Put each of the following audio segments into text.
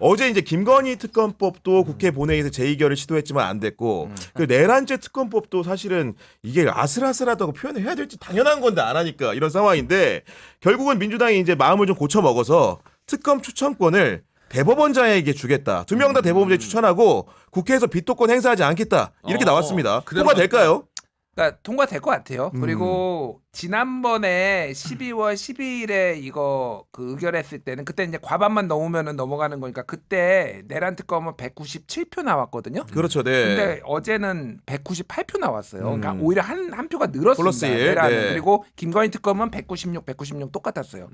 어제 이제 김건희 특검법도 국회 본회의에서 재의결을 시도했지만 안 됐고 그 내란죄 특검법도 사실은 이게 아슬아슬하다고 표현을 해야 될지 당연한 건데 안 하니까 이런 상황인데 결국은 민주당이 이제 마음을 좀 고쳐 먹어서 특검 추천권을 대법원장에게 주겠다. 2명 다 대법원장에 추천하고 국회에서 비토권 행사하지 않겠다. 이렇게 나왔습니다. 통과될까요? 그러니까 통과될 것 같아요. 그리고 지난번에 12월 12일에 이거 그 의결했을 때는 그때 이제 과반만 넘으면은 넘어가는 거니까 그때 내란 특검은 197표 나왔거든요. 그렇죠. 네. 근데 어제는 198표 나왔어요. 그러니까 오히려 한 표가 늘었습니다. 플러스 일. 내란은. 네. 그리고 김건희 특검은 196 똑같았어요.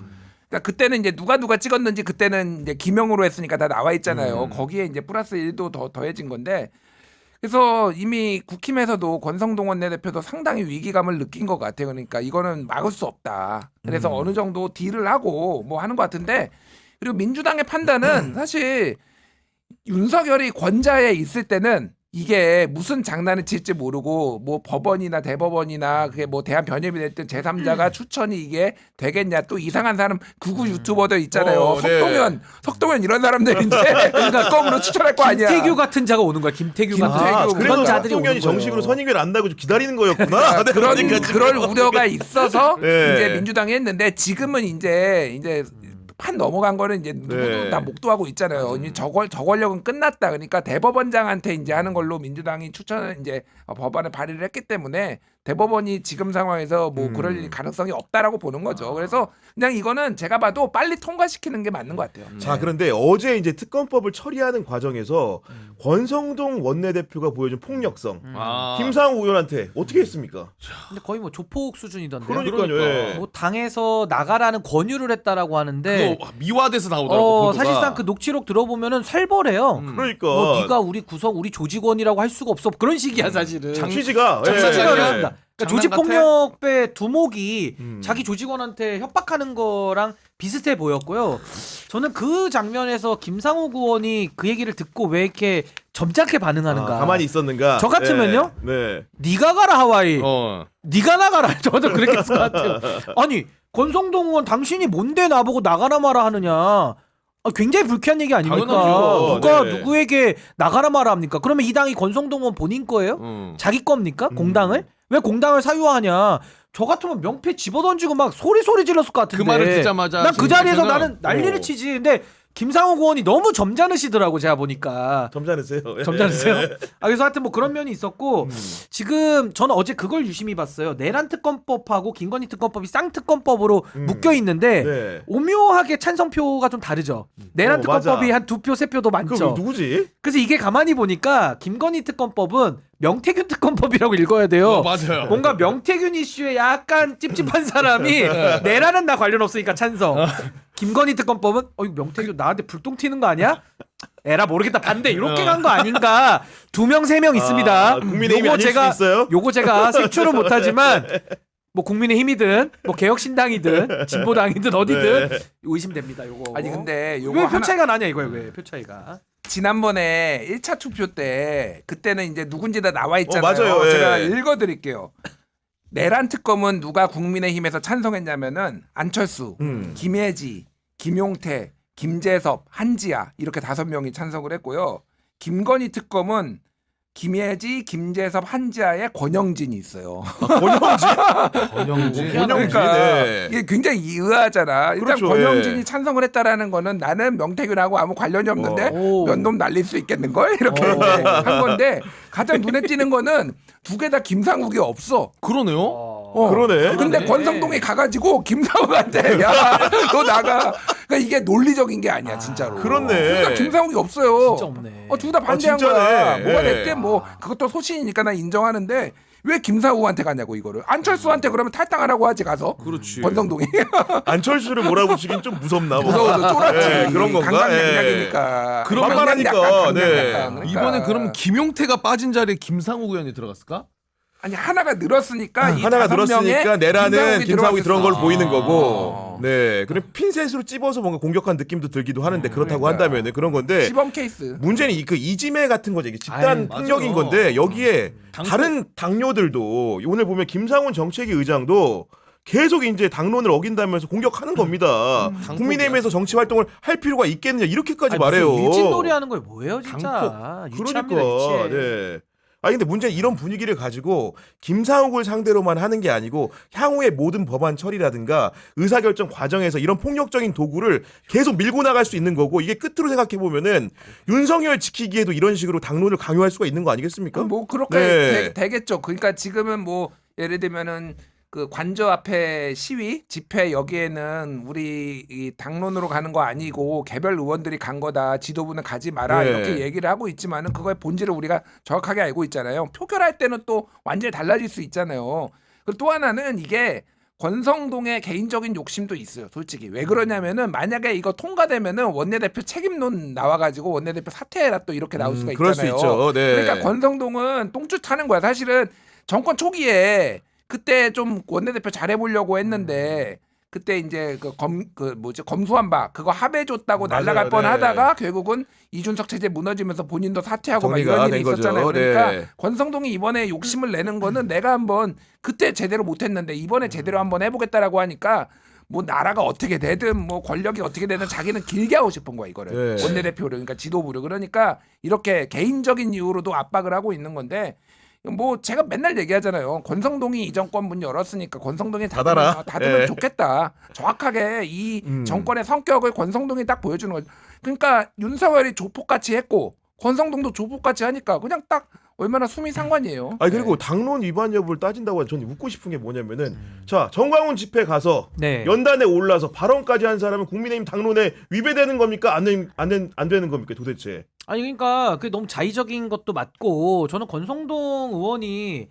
그러니까 그때는 이제 누가 찍었는지 그때는 이제 기명으로 했으니까 다 나와 있잖아요. 거기에 이제 플러스 1도 더해진 건데 그래서 이미 국힘에서도 권성동 원내대표도 상당히 위기감을 느낀 것 같아요. 그러니까 이거는 막을 수 없다. 그래서 어느 정도 딜을 하고 뭐 하는 것 같은데 그리고 민주당의 판단은 사실 윤석열이 권좌에 있을 때는 이게 무슨 장난을 칠지 모르고 뭐 법원이나 대법원이나 그게 뭐 대한변협이 됐든 제3자가 추천이 이게 되겠냐 또 이상한 사람 극우 유튜버들 있잖아요. 네. 석동현 이런 사람들 이제 그러니까 껌으로 추천할 거 아니야. 김태규 같은 자가 오는 거야. 김태규 같은 김태규. 그런 그래서 자들이 석동현이 오는 거예요. 정식으로 선임을 안다고 좀 기다리는 거였구나. 그럴 우려가 있어서 네. 이제 민주당이 했는데 지금은 이제 판 넘어간 거는 이제 누구도 네. 다 목도하고 있잖아요. 이제 저 권력은 끝났다. 그러니까 대법원장한테 이제 하는 걸로 민주당이 추천을 이제 법안을 발의를 했기 때문에 대법원이 지금 상황에서 뭐 그럴 가능성이 없다라고 보는 거죠. 그래서 그냥 이거는 제가 봐도 빨리 통과시키는 게 맞는 것 같아요. 자, 그런데 어제 이제 특검법을 처리하는 과정에서 권성동 원내대표가 보여준 폭력성, 김상우 의원한테 어떻게 했습니까? 근데 거의 뭐 조폭 수준이던데요. 그러니까요. 예. 뭐 당에서 나가라는 권유를 했다라고 하는데 그거 미화돼서 나오더라고. 보도가. 사실상 그 녹취록 들어보면은 살벌해요. 그러니까 뭐 네가 우리 구성 우리 조직원이라고 할 수가 없어 그런 식이야 사실은. 취지가 취지가 장난이야. 그렇습니다. 그러니까 장난 조직폭력배 두목이 자기 조직원한테 협박하는 거랑 비슷해 보였고요. 저는 그 장면에서 김상우 의원이 그 얘기를 듣고 왜 이렇게 점잖게 반응하는가. 가만히 있었는가? 저 같으면요? 네. 네가 가라 하와이. 어. 네가 나가라. 저도 그렇게 했을 것 같아요. 아니 권성동 의원 당신이 뭔데 나보고 나가라 마라 하느냐. 굉장히 불쾌한 얘기 아닙니까? 당연하죠. 누가 네. 누구에게 나가라 마라 합니까? 그러면 이 당이 권성동 의원 본인 거예요? 자기 겁니까? 공당을? 왜 공당을 사유화하냐? 저 같으면 명패 집어던지고 막 소리 질렀을 것 같은데. 그 말을 듣자마자 난 그 자리에서 진짜는- 나는 난리를 치지. 근데 김상우 의원이 너무 점잖으시더라고 제가 보니까. 점잖으세요? 점잖으세요? 그래서 하여튼 뭐 그런 면이 있었고 지금 저는 어제 그걸 유심히 봤어요. 내란 특검법하고 김건희 특검법이 쌍특검법으로 묶여 있는데 네. 오묘하게 찬성표가 좀 다르죠. 내란 특검법이 맞아. 한 2표, 3표도 그 많죠. 누구지? 그래서 이게 가만히 보니까 김건희 특검법은 명태균 특검법이라고 읽어야 돼요. 맞아요. 뭔가 명태균 이슈에 약간 찝찝한 사람이 내란은 나 관련 없으니까 찬성. 김건희 특검법은 이거 명태균 나한테 불똥 튀는 거 아니야? 에라 모르겠다 반대 이렇게 간 거 아닌가. 2명 3명 있습니다. 국민의힘이 아닐 수도 있어요? 요거 제가 색출은 못하지만 뭐 국민의힘이든 뭐 개혁신당이든 진보당이든 어디든 네. 의심됩니다. 요거. 아니 근데 요거 왜 표 하나 차이가 나냐 이거예요. 왜 표 차이가? 지난번에 1차 투표 때 그때는 이제 누군지 다 나와 있잖아요. 맞아요. 예. 제가 읽어드릴게요. 내란 특검은 누가 국민의힘에서 찬성했냐면은 안철수, 김혜지, 김용태, 김재섭, 한지아 이렇게 5명이 찬성을 했고요. 김건희 특검은 김혜지, 김재섭, 한지아의 권영진이 있어요. 권영진. 그러니까 네. 이게 굉장히 의아하잖아. 일단 그렇죠, 권영진이 예. 찬성을 했다라는 거는 나는 명태균하고 아무 관련이 없는데 오. 몇 놈 날릴 수 있겠는 걸 이렇게 한 건데 가장 눈에 띄는 거는 두 개 다 김상욱이 없어. 그러네요. 그러네. 근데 그러네. 권성동이 가가지고 김상욱한테 야 너 나가. 그러니까 이게 논리적인 게 아니야 진짜로. 그렇네. 둘 다 김상욱이 없어요. 진짜 없네. 둘 다 반대한 진짜네. 거야. 뭐가 예. 됐든 뭐 그것도 소신이니까 난 인정하는데 왜 김상욱한테 가냐고 이거를. 안철수한테 그러면 탈당하라고 하지 가서. 그렇지. 권성동이. 안철수를 몰아붙이긴 좀 무섭나 봐. 무서워서 쫄았지. 예, 그런 건가? 강강약약이니까. 그러면 만만하니까. 네. 이번에 그러면 김용태가 빠진 자리에 김상욱 의원이 들어갔을까? 아니 하나가 늘었으니까 이 하나가 5명에 늘었으니까 내라는 김상욱이 들어온 걸 들어왔었어. 보이는 거고. 네. 그럼 핀셋으로 찝어서 뭔가 공격한 느낌도 들기도 하는데 그렇다고 그러니까. 한다면 그런 건데 시범 케이스. 문제는 그 이지매 같은 거죠. 이게 집단 아유, 폭력인 맞아요. 건데 여기에 당대- 다른 당뇨들도 오늘 보면 김상훈 정책위 의장도 계속 이제 당론을 어긴다면서 공격하는 겁니다. 국민의힘에서 정치 활동을 할 필요가 있겠느냐 이렇게까지 말해요. 일진놀이 하는 거예요. 뭐예요, 진짜. 유치합니다, 그러니까. 유치해. 네. 근데 문제는 이런 분위기를 가지고 김상욱을 상대로만 하는 게 아니고 향후의 모든 법안 처리라든가 의사결정 과정에서 이런 폭력적인 도구를 계속 밀고 나갈 수 있는 거고 이게 끝으로 생각해 보면은 윤석열 지키기에도 이런 식으로 당론을 강요할 수가 있는 거 아니겠습니까? 뭐 그렇게 네. 되겠죠. 그러니까 지금은 뭐 예를 들면은 그 관저 앞에 시위, 집회 여기에는 우리 이 당론으로 가는 거 아니고 개별 의원들이 간 거다. 지도부는 가지 마라. 네. 이렇게 얘기를 하고 있지만은 그거의 본질을 우리가 정확하게 알고 있잖아요. 표결할 때는 또 완전히 달라질 수 있잖아요. 그리고 또 하나는 이게 권성동의 개인적인 욕심도 있어요. 솔직히 왜 그러냐면은 만약에 이거 통과되면은 원내대표 책임론 나와가지고 원내대표 사퇴해라 또 이렇게 나올 수가 있잖아요. 그럴 수 있죠. 네. 그러니까 권성동은 똥줄 타는 거야. 사실은 정권 초기에 그때 좀 원내대표 잘해보려고 했는데 그때 이제 검수한 바 그거 합의해줬다고 맞아요. 날아갈 네. 뻔하다가 결국은 이준석 체제 무너지면서 본인도 사퇴하고 막 정리가 이런 일이 된 거죠. 있었잖아요. 그러니까 네. 권성동이 이번에 욕심을 내는 거는 내가 한번 그때 제대로 못했는데 이번에 제대로 한번 해보겠다라고 하니까 뭐 나라가 어떻게 되든 뭐 권력이 어떻게 되든 자기는 길게 하고 싶은 거야 이거를 네. 원내대표를 그러니까 지도부를 그러니까 이렇게 개인적인 이유로도 압박을 하고 있는 건데 뭐 제가 맨날 얘기하잖아요. 권성동이 이 정권 문 열었으니까 권성동이 닫아라. 닫으면 예. 좋겠다. 정확하게 이 정권의 성격을 권성동이 딱 보여주는 거죠. 그러니까 윤석열이 조폭같이 했고 권성동도 조폭같이 하니까 그냥 딱 얼마나 숨이 상관이에요. 그리고 당론 위반 여부를 따진다고 해서 저는 묻고 싶은 게 뭐냐면은 자 정광훈 집회 가서 네. 연단에 올라서 발언까지 한 사람은 국민의힘 당론에 위배되는 겁니까? 안 되는 겁니까? 도대체? 아니 그러니까 그게 너무 자의적인 것도 맞고 저는 권성동 의원이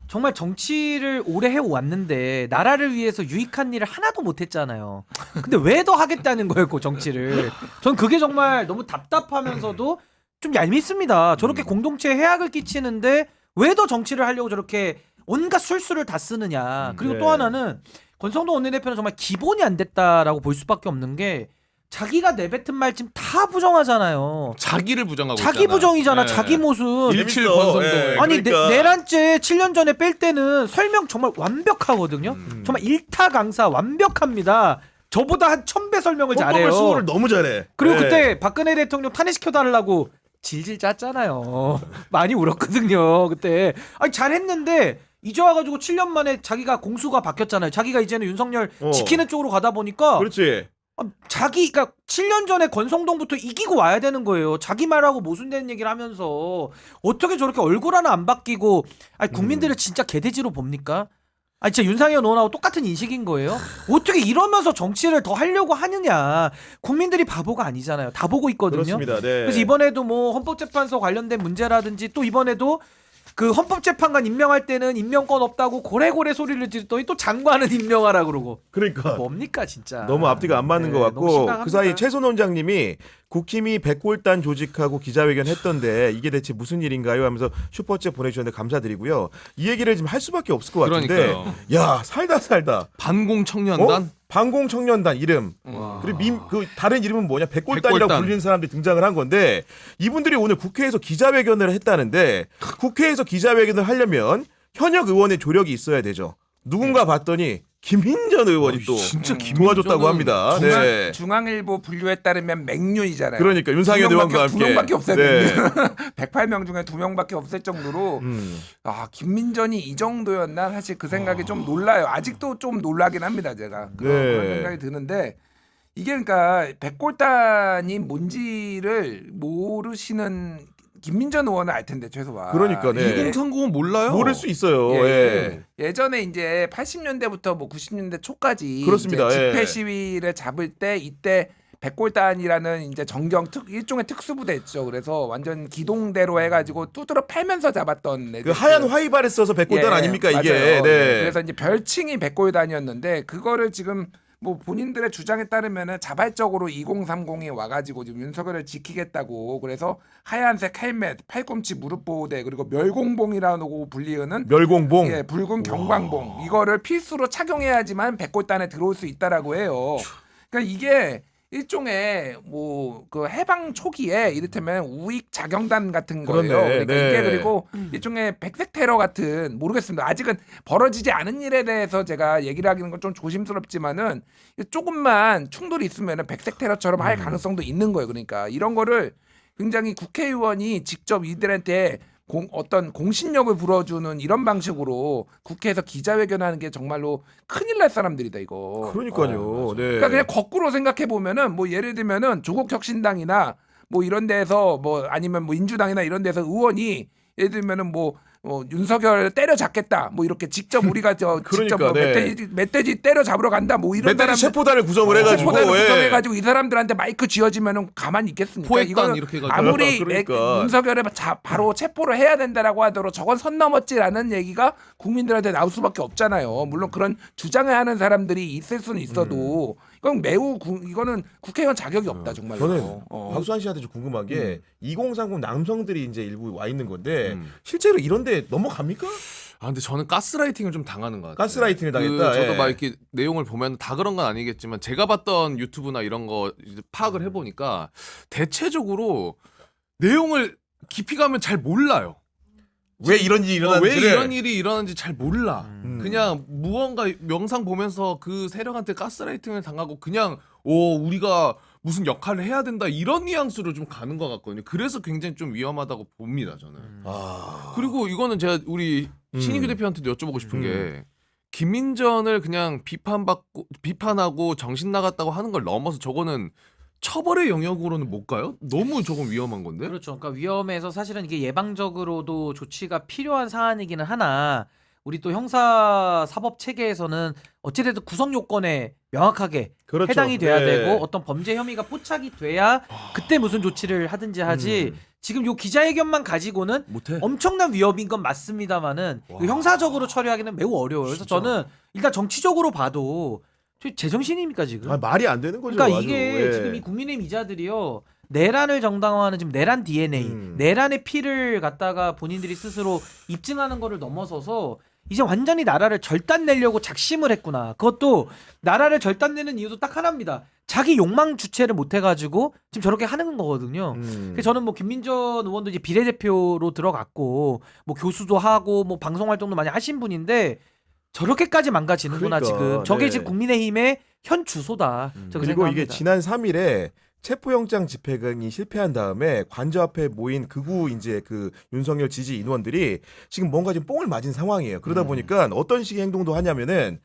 정말 정치를 오래 해왔는데 나라를 위해서 유익한 일을 하나도 못했잖아요. 근데 왜 더 하겠다는 거예요, 그 정치를. 전 그게 정말 너무 답답하면서도 좀 얄밉습니다. 저렇게 공동체에 해악을 끼치는데 왜 더 정치를 하려고 저렇게 온갖 술수를 다 쓰느냐. 그리고 네. 또 하나는 권성동 원내대표는 정말 기본이 안 됐다라고 볼 수밖에 없는 게 자기가 내뱉은 말씀 다 부정하잖아요. 자기를 부정하고 자기 있잖아요. 부정이잖아. 네. 자기 모습. 일칠 재밌어. 권성동. 예. 아니 그러니까. 내란죄 7년 전에 뺄 때는 설명 정말 완벽하거든요. 정말 일타 강사 완벽합니다. 저보다 한 1000배 설명을 잘해요. 헌법을 수호를 너무 잘해. 그리고 네. 그때 박근혜 대통령 탄핵시켜 달라고 질질 짰잖아요. 많이 울었거든요. 그때. 아니 잘했는데 이제 와가지고 7년 만에 자기가 공수가 바뀌었잖아요. 자기가 이제는 윤석열 지키는 쪽으로 가다 보니까 그렇지. 그러니까 7년 전에 권성동부터 이기고 와야 되는 거예요. 자기 말하고 모순되는 얘기를 하면서 어떻게 저렇게 얼굴 하나 안 바뀌고 아니 국민들을 진짜 개돼지로 봅니까? 아니 진짜 윤상현 의원하고 똑같은 인식인 거예요? 어떻게 이러면서 정치를 더 하려고 하느냐. 국민들이 바보가 아니잖아요. 다 보고 있거든요. 그렇습니다. 네. 그래서 이번에도 뭐 헌법재판소 관련된 문제라든지 또 이번에도 그 헌법재판관 임명할 때는 임명권 없다고 고래고래 소리를 지르더니 또 장관은 임명하라 그러고 그러니까 뭡니까 진짜. 너무 앞뒤가 안 맞는 것 너무 같고 심각합니다. 그 사이 최순 원장님이 국힘이 백골단 조직하고 기자회견 했던데 이게 대체 무슨 일인가요? 하면서 슈퍼챗 보내주셨는데 감사드리고요. 이 얘기를 지금 할 수밖에 없을 것 같은데 그러니까요. 야 살다 반공 청년단. 반공청년단 이름 그리고 그 다른 이름은 뭐냐 백골단이라고 백골단. 불리는 사람들이 등장을 한 건데 이분들이 오늘 국회에서 기자회견을 했다는데 국회에서 기자회견을 하려면 현역 의원의 조력이 있어야 되죠. 누군가 봤더니 김인전 의원이 또 진짜 도와줬다고 합니다. 네. 중앙일보 분류에 따르면 맹륜이잖아요. 그러니까 윤상현 의원과 함께 2명밖에 없어요. 네. 108명 중에 2명밖에 없을 정도로 김민전이 이 정도였나 사실 그 생각이 좀 놀라요. 아직도 좀 놀라긴 합니다. 제가 그런 생각이 드는데 이게 그러니까 백골단이 뭔지를 모르시는 김민전 의원은 알 텐데 최소한. 그러니까 네. 2030은 몰라요. 모를 수 있어요. 예. 예전에 이제 80년대부터 뭐 90년대 초까지 그렇습니다. 이제 집회 예. 시위를 잡을 때 이때 백골단이라는 이제 일종의 특수부대였죠. 그래서 완전 기동대로 해가지고 두드러 패면서 잡았던 애들. 그 하얀 화이바를 써서 백골단 아닙니까 이게. 맞아요. 네. 그래서 이제 별칭이 백골단이었는데 그거를 지금 뭐 본인들의 주장에 따르면은 자발적으로 2030이 와가지고 지금 윤석열을 지키겠다고 그래서 하얀색 헬멧, 팔꿈치 무릎 보호대 그리고 멸공봉이라고 불리는 멸공봉. 예, 붉은 경광봉 이거를 필수로 착용해야지만 백골단에 들어올 수 있다라고 해요. 그러니까 이게 일종의 뭐 그 해방 초기에 이를테면 우익 자경단 같은 거예요. 그렇네. 그러니까 네. 이게 그리고 일종의 백색 테러 같은 모르겠습니다. 아직은 벌어지지 않은 일에 대해서 제가 얘기를 하기는 건 좀 조심스럽지만은 조금만 충돌이 있으면은 백색 테러처럼 할 가능성도 있는 거예요. 그러니까 이런 거를 굉장히 국회의원이 직접 이들한테 어떤 공신력을 불어주는 이런 방식으로 국회에서 기자회견하는 게 정말로 큰일 날 사람들이다 이거. 그러니까요. 네. 그러니까 그냥 거꾸로 생각해 보면은 뭐 예를 들면은 조국혁신당이나 뭐 이런 데서 뭐 아니면 뭐 민주당이나 이런 데서 의원이 예를 들면은 뭐 윤석열 때려잡겠다 뭐 이렇게 직접 우리가 직접 그러니까, 뭐 네. 멧돼지 때려 잡으러 간다 뭐 이런 멧돼지 사람 체포단을 구성을 해가지고 체포단을 예. 구성해가지고 이 사람들한테 마이크 쥐어지면은 가만히 있겠습니까? 포획단 이거는 이렇게 해가지고. 아무리 그러니까. 윤석열을 바로 체포를 해야 된다라고 하더라도 저건 선 넘었지라는 얘기가 국민들한테 나올 수밖에 없잖아요. 물론 그런 주장을 하는 사람들이 있을 수는 있어도 이건 이거는 국회의원 자격이 없다 정말로. 저는 박수환 씨한테 좀 궁금한 게 2030 남성들이 이제 일부 와 있는 건데 실제로 이런데 넘어갑니까? 아 근데 저는 가스라이팅을 좀 당하는 것 같아요. 가스라이팅을 당했다. 저도 예. 막 이렇게 내용을 보면 다 그런 건 아니겠지만 제가 봤던 유튜브나 이런 거 이제 파악을 해보니까 대체적으로 내용을 깊이 가면 잘 몰라요. 왜 이런 일이 일어났는지 왜 이런 일이 일어났는지 잘 몰라. 음. 그냥 무언가 영상 보면서 그 세력한테 가스라이팅을 당하고 그냥 우리가 무슨 역할을 해야 된다 이런 뉘앙스로 좀 가는 것 같거든요. 그래서 굉장히 좀 위험하다고 봅니다 저는. 그리고 이거는 제가 우리 신인규 대표한테도 여쭤보고 싶은 게 김민전을 그냥 비판하고 정신 나갔다고 하는 걸 넘어서 저거는 처벌의 영역으로는 못 가요? 너무 조금 위험한 건데. 그렇죠. 그러니까 위험해서 사실은 이게 예방적으로도 조치가 필요한 사안이기는 하나 우리 또 형사 사법 체계에서는 어찌됐든 구성 요건에 명확하게 그렇죠. 해당이 돼야 네. 되고 어떤 범죄 혐의가 포착이 돼야 그때 무슨 조치를 하든지 하지 지금 요 기자회견만 가지고는 못해. 엄청난 위협인 건 맞습니다만은 와. 형사적으로 처리하기는 매우 어려워요. 그래서 진짜. 저는 일단 정치적으로 봐도 저 제정신입니까 지금? 아, 말이 안 되는 거죠. 그러니까 아주. 이게 예. 지금 이 국민의힘 이자들이요 내란을 정당화하는 지금 내란 DNA, 내란의 피를 갖다가 본인들이 스스로 입증하는 거를 넘어서서 이제 완전히 나라를 절단내려고 작심을 했구나. 그것도 나라를 절단내는 이유도 딱 하나입니다. 자기 욕망 주체를 못 해가지고 지금 저렇게 하는 거거든요. 그래서 저는 뭐 김민전 의원도 이제 비례대표로 들어갔고 뭐 교수도 하고 뭐 방송 활동도 많이 하신 분인데 저렇게까지 망가지는구나 그러니까, 지금. 저게 네. 지금 국민의힘의 현 주소다. 저 그리고 생각합니다. 이게 지난 3일에 체포영장 집행이 실패한 다음에 관저 앞에 모인 극우 이제 그 윤석열 지지 인원들이 지금 뭔가 좀 뽕을 맞은 상황이에요. 그러다 보니까 어떤 식의 행동도 하냐면은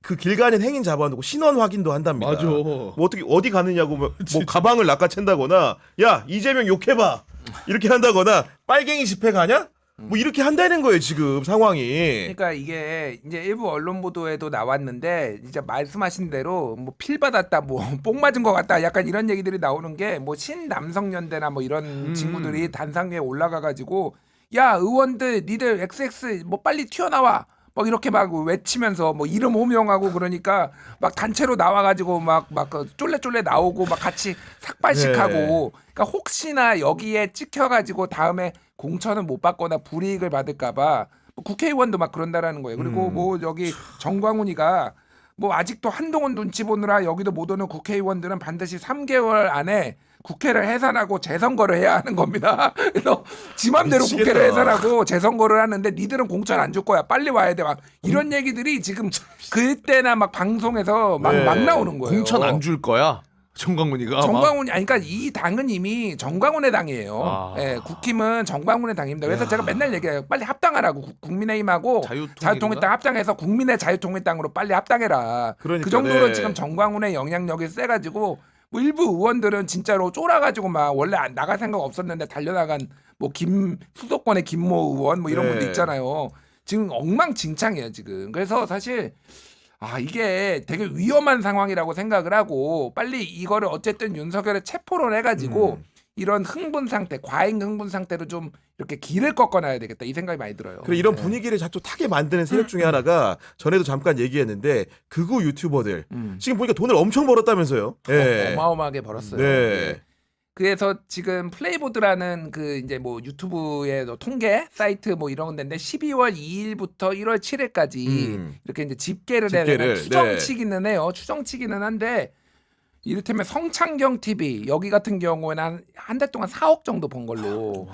그 길 가는 행인 잡아놓고 신원 확인도 한답니다. 맞아. 뭐 어떻게 어디 가느냐고 뭐 가방을 낚아챈다거나 야 이재명 욕해봐 이렇게 한다거나 빨갱이 집회 가냐? 뭐 이렇게 한다는 거예요 지금 상황이. 그러니까 이게 이제 일부 언론 보도에도 나왔는데 이제 말씀하신 대로 뭐 필 받았다 뭐 뽕 맞은 것 같다 약간 이런 얘기들이 나오는 게 뭐 신남성연대나 뭐 이런 친구들이 단상에 올라가 가지고 야 의원들 니들 XX 뭐 빨리 튀어나와 막 이렇게 막 외치면서 뭐 이름 호명하고 그러니까 막 단체로 나와가지고 막 쫄래쫄래 나오고 막 같이 삭발식하고 그러니까 혹시나 여기에 찍혀가지고 다음에 공천을 못 받거나 불이익을 받을까봐 뭐 국회의원도 막 그런다라는 거예요. 그리고 뭐 여기 정광훈이가 뭐 아직도 한동훈 눈치 보느라 여기도 못 오는 국회의원들은 반드시 3개월 안에 국회를 해산하고 재선거를 해야 하는 겁니다. 그래서 지 맘대로 미치겠다. 국회를 해산하고 재선거를 하는데 니들은 공천 안 줄 거야. 빨리 와야 돼. 막 이런 얘기들이 지금 그때나 막 방송에서 막 나오는 거예요. 공천 안 줄 거야. 정광훈이가. 정광훈이 아니 그러니까 이 당은 이미 정광훈의 당이에요. 아. 예, 국힘은 정광훈의 당입니다. 그래서 제가 맨날 얘기해요. 빨리 합당하라고 국민의힘하고 자유통일당 합당해서 국민의 자유통일당으로 빨리 합당해라. 그러니까, 그 정도로 네. 지금 정광훈의 영향력이 세가지고 뭐 일부 의원들은 진짜로 쫄아가지고 막 원래 나갈 생각 없었는데 달려나간 뭐 수도권의 김모 의원 뭐 이런 네. 분도 있잖아요. 지금 엉망진창이에요 지금. 그래서 사실. 이게 되게 위험한 상황이라고 생각을 하고 빨리 이거를 어쨌든 윤석열의 체포를 해가지고 이런 흥분 상태, 과잉 흥분 상태로 좀 이렇게 길을 꺾어놔야 되겠다 이 생각이 많이 들어요. 그리고 이런 분위기를 자꾸 타게 만드는 세력 중에 하나가 전에도 잠깐 얘기했는데 극우 유튜버들 지금 보니까 돈을 엄청 벌었다면서요? 예. 어마어마하게 벌었어요. 네. 예. 그래서 지금 플레이보드라는 그 이제 뭐 유튜브의 통계 사이트 뭐 이런 데인데 12월 2일부터 1월 7일까지 이렇게 이제 집계를 해야 집계를, 되나 추정치기는 해요. 추정치기는 한데 이를테면 성창경 TV 여기 같은 경우에는 한 달 동안 4억 정도 번 걸로.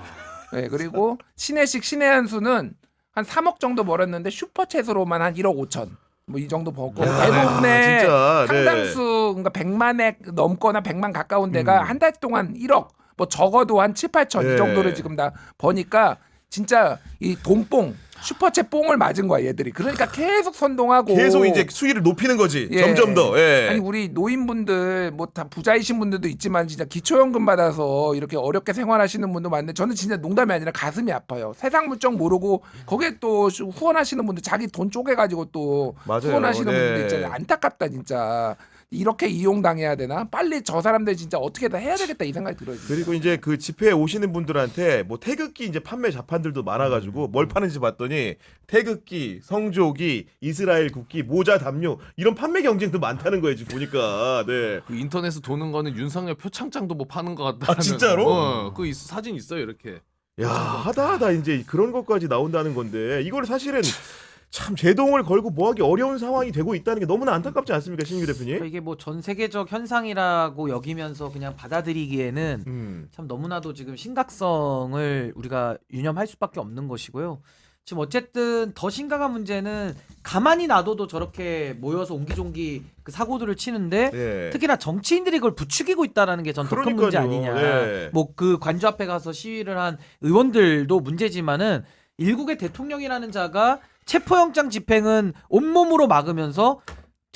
네, 그리고 신혜식 신혜한수는 한 3억 정도 벌었는데 슈퍼챗으로만 한 1억 5천. 뭐 이 정도 벌고 대부분의 진짜, 네. 상당수 그러니까 100만에 넘거나 100만 가까운 데가 한 달 동안 1억 뭐 적어도 한 7, 8천 네. 이 정도를 지금 다 버니까 진짜 이 돈뽕 슈퍼챗 뽕을 맞은 거야 얘들이. 그러니까 계속 선동하고 계속 이제 수위를 높이는 거지. 예. 점점 더. 예. 아니 우리 노인분들 뭐 다 부자이신 분들도 있지만 진짜 기초연금 받아서 이렇게 어렵게 생활하시는 분도 많은데 저는 진짜 농담이 아니라 가슴이 아파요. 세상 물정 모르고 거기에 또 후원하시는 분들 자기 돈 쪼개가지고 또 맞아요. 후원하시는 네. 분들 있잖아요. 안타깝다 진짜. 이렇게 이용당해야 되나? 빨리 저 사람들 진짜 어떻게든 해야 되겠다 이 생각이 들어요. 진짜. 그리고 이제 그 집회에 오시는 분들한테 뭐 태극기 이제 판매 자판들도 많아가지고 뭘 파는지 봤더니 태극기, 성조기, 이스라엘 국기, 모자, 담요 이런 판매 경쟁도 많다는 거예요 지금 보니까. 네. 그 인터넷에 도는 거는 윤석열 표창장도 뭐 파는 것 같다. 아, 진짜로? 그 사진 있어요 이렇게. 야 하다 이제 그런 것까지 나온다는 건데 이걸 사실은 참 제동을 걸고 뭐하기 어려운 상황이 되고 있다는 게 너무나 안타깝지 않습니까, 신규 그러니까 대표님? 이게 뭐 전 세계적 현상이라고 여기면서 그냥 받아들이기에는 음. 참 너무나도 지금 심각성을 우리가 유념할 수밖에 없는 것이고요. 지금 어쨌든 더 심각한 문제는 가만히 놔둬도 저렇게 모여서 옹기종기 그 사고들을 치는데 예. 특히나 정치인들이 그걸 부추기고 있다라는 게 전 더 큰 그러니까요. 문제 아니냐. 네. 뭐 그 관저 앞에 가서 시위를 한 의원들도 문제지만은 일국의 대통령이라는 자가 체포영장 집행은 온몸으로 막으면서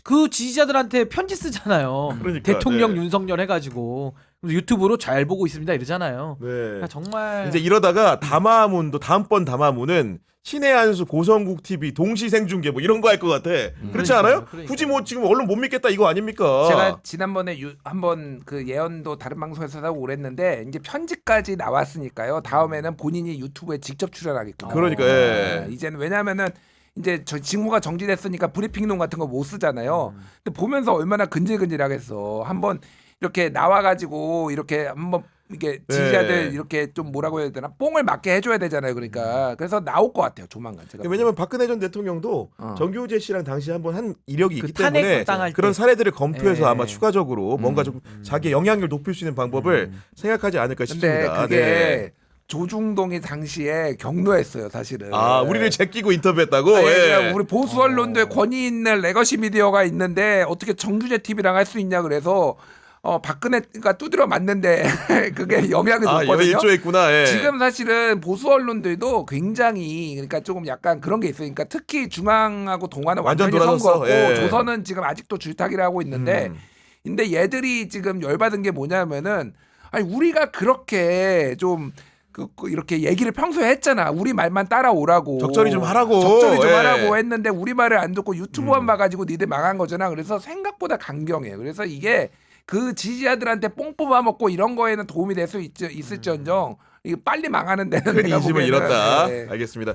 그 지지자들한테 편지 쓰잖아요. 그러니까, 대통령 네. 윤석열 해가지고 유튜브로 잘 보고 있습니다 이러잖아요. 네. 그러니까 정말 이제 이러다가 담화문도 다음번 담화문은 신의 한수 고성국 TV 동시 생중계 뭐 이런 거 할 것 같아. 그렇지 않아요? 그러니까요. 굳이 뭐 지금 언론 못 믿겠다 이거 아닙니까? 제가 지난번에 한번 그 예언도 다른 방송에서 하고 그랬는데 이제 편집까지 나왔으니까요. 다음에는 본인이 유튜브에 직접 출연하겠구나. 그러니까, 예. 이제는 왜냐하면은 이제 저 직무가 정지됐으니까 브리핑론 같은 거 못 쓰잖아요. 근데 보면서 얼마나 근질근질하겠어. 한번 이렇게 나와가지고 이렇게 한번 이게 지지자들 이렇게 좀 뭐라고 해야 되나 뽕을 맞게 해줘야 되잖아요. 그러니까 그래서 나올 것 같아요. 조만간 제가. 왜냐면 박근혜 전 대통령도 정교재 씨랑 당시 한번 한 이력이 그 있기 때문에 탄핵 당할 그런 때. 사례들을 검토해서 예. 아마 추가적으로 뭔가 좀 자기의 영향력을 높일 수 있는 방법을 생각하지 않을까 근데 싶습니다. 그게 네. 조중동이 당시에 경로했어요. 사실은. 아 우리를 제끼고 인터뷰했다고? 아니, 예. 그냥 우리 보수 언론들 권위 있는 레거시 미디어가 있는데 어떻게 정규제 TV랑 할 수 있냐 그래서 박근혜가 두드려 맞는데 그게 영향을 아 줬거든요. 일조에 있구나. 예. 지금 사실은 보수 언론들도 굉장히 그러니까 조금 약간 그런 게 있으니까 특히 중앙하고 동아는 완전 완전히 돌아섰어. 선거고 예. 조선은 지금 아직도 줄타기를 하고 있는데 근데 얘들이 지금 열받은 게 뭐냐면은 아니 우리가 그렇게 좀 이렇게 얘기를 평소에 했잖아. 우리 말만 따라오라고. 적절히 좀 하라고. 적절히 좀 예. 하라고 했는데 우리 말을 안 듣고 유튜브만 봐가지고 니들 망한 거잖아. 그래서 생각보다 강경해요. 그래서 이게 그 지지자들한테 뽕 뽑아먹고 이런 거에는 도움이 될 수 있을지언정 이게 빨리 망하는 데는 큰 내가 인심을 보기에는, 잃었다. 네. 알겠습니다.